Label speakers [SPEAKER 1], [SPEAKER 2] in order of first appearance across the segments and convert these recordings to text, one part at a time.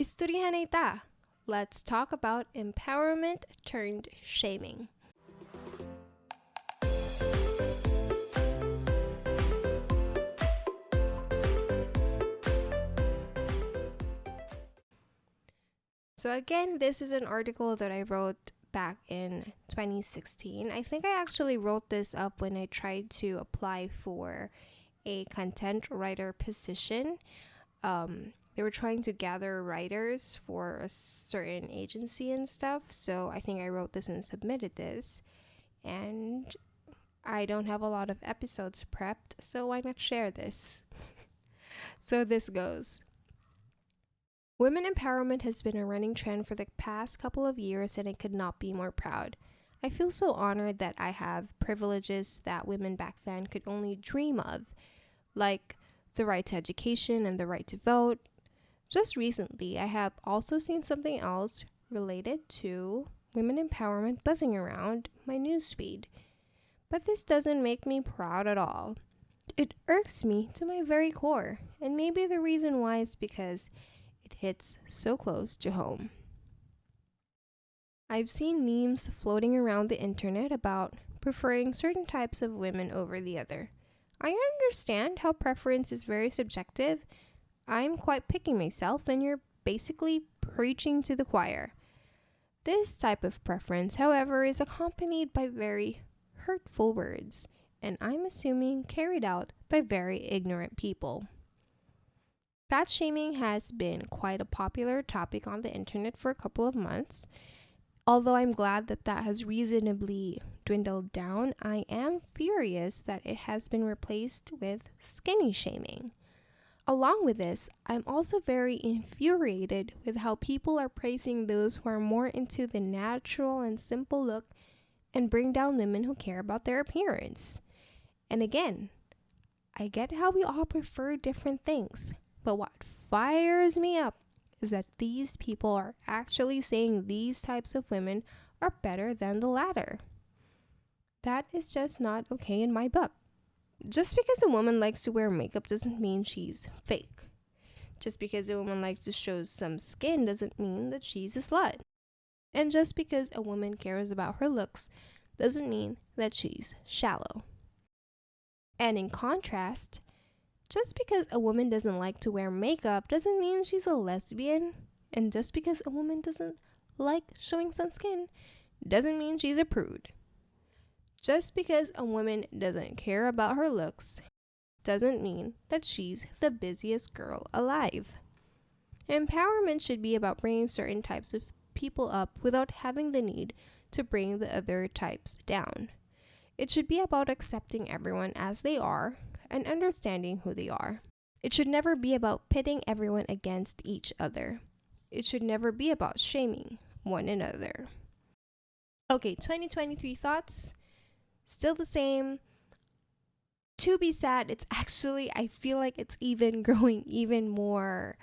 [SPEAKER 1] Ka-isturyaHANNAhy. Let's talk about empowerment turned shaming. So again, this is an article that I wrote back in 2016. I think I actually wrote this up when I tried to apply for a content writer position. They were trying to gather writers for a certain agency and stuff. So I think I wrote this and submitted this. And I don't have a lot of episodes prepped, so why not share this? So this goes. Women empowerment has been a running trend for the past couple of years, and I could not be more proud. I feel so honored that I have privileges that women back then could only dream of, like the right to education and the right to vote. Just recently, I have also seen something else related to women empowerment buzzing around my newsfeed. But this doesn't make me proud at all. It irks me to my very core, and maybe the reason why is because it hits so close to home. I've seen memes floating around the internet about preferring certain types of women over the other. I understand how preference is very subjective. I'm quite picky myself, and you're basically preaching to the choir. This type of preference, however, is accompanied by very hurtful words, and I'm assuming carried out by very ignorant people. Fat shaming has been quite a popular topic on the internet for a couple of months. Although I'm glad that has reasonably dwindled down, I am furious that it has been replaced with skinny shaming. Along with this, I'm also very infuriated with how people are praising those who are more into the natural and simple look and bring down women who care about their appearance. And again, I get how we all prefer different things, but what fires me up is that these people are actually saying these types of women are better than the latter. That is just not okay in my book. Just because a woman likes to wear makeup doesn't mean she's fake. Just because a woman likes to show some skin doesn't mean that she's a slut. And just because a woman cares about her looks doesn't mean that she's shallow. And in contrast, just because a woman doesn't like to wear makeup doesn't mean she's a lesbian. And just because a woman doesn't like showing some skin doesn't mean she's a prude. Just because a woman doesn't care about her looks doesn't mean that she's the busiest girl alive. Empowerment should be about bringing certain types of people up without having the need to bring the other types down. It should be about accepting everyone as they are and understanding who they are. It should never be about pitting everyone against each other. It should never be about shaming one another. Okay, 2023 thoughts. Still the same. To be sad, it's actually, I feel like it's even growing even more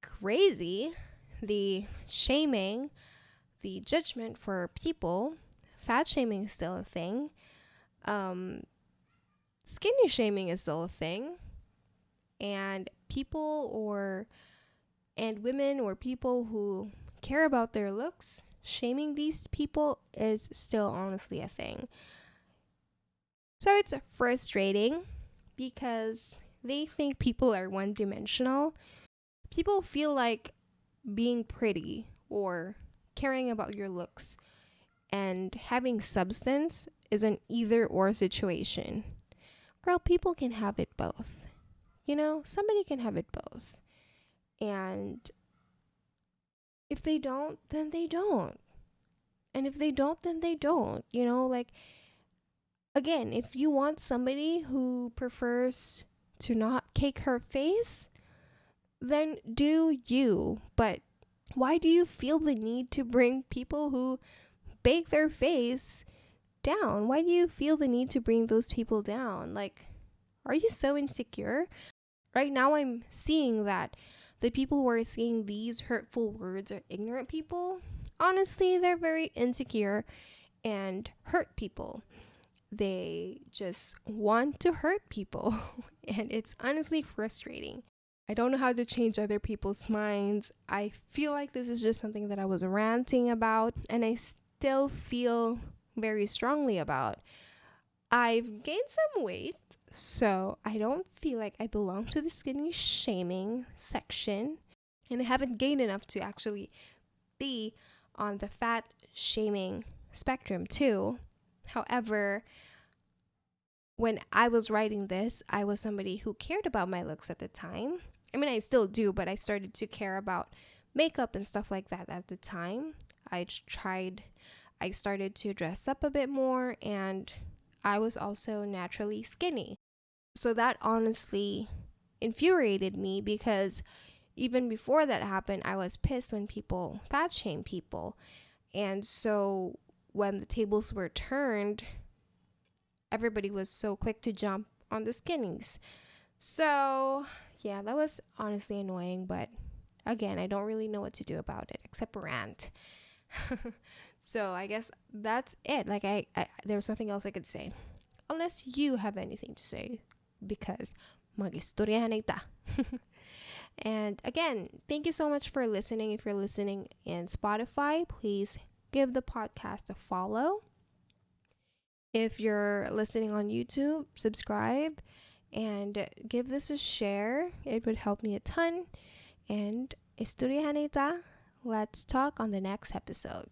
[SPEAKER 1] crazy. The shaming, the judgment for people. Fat shaming is still a thing. Skinny shaming is still a thing. And women or people who care about their looks, shaming these people is still honestly a thing. So it's frustrating because they think people are one-dimensional. People feel like being pretty or caring about your looks and having substance is an either-or situation. Girl, people can have it both. Somebody can have it both. And if they don't, then they don't. And if they don't, then they don't. Again, if you want somebody who prefers to not cake her face, then do you. But why do you feel the need to bring people who bake their face down? Why do you feel the need to bring those people down? Are you so insecure? Right now I'm seeing that the people who are saying these hurtful words are ignorant people. Honestly, they're very insecure and hurt people. They just want to hurt people. And it's honestly frustrating. I don't know how to change other people's minds. I feel like this is just something that I was ranting about, and I still feel very strongly about. I've gained some weight, so I don't feel like I belong to the skinny shaming section, and I haven't gained enough to actually be on the fat shaming spectrum too. However, when I was writing this, I was somebody who cared about my looks at the time. I mean, I still do, but I started to care about makeup and stuff like that at the time. I started to dress up a bit more, and I was also naturally skinny. So that honestly infuriated me, because even before that happened, I was pissed when people fat shame people. And so when the tables were turned, everybody was so quick to jump on the skinnies. So yeah, that was honestly annoying, but again, I don't really know what to do about it except rant. So I guess that's it. Like I there was nothing else I could say. Unless you have anything to say, because mag-isturyahanay ta. And again, thank you so much for listening. If you're listening in Spotify, please give the podcast a follow. If you're listening on YouTube, subscribe and give this a share. It would help me a ton. And isturyahanay ta. Let's talk on the next episode.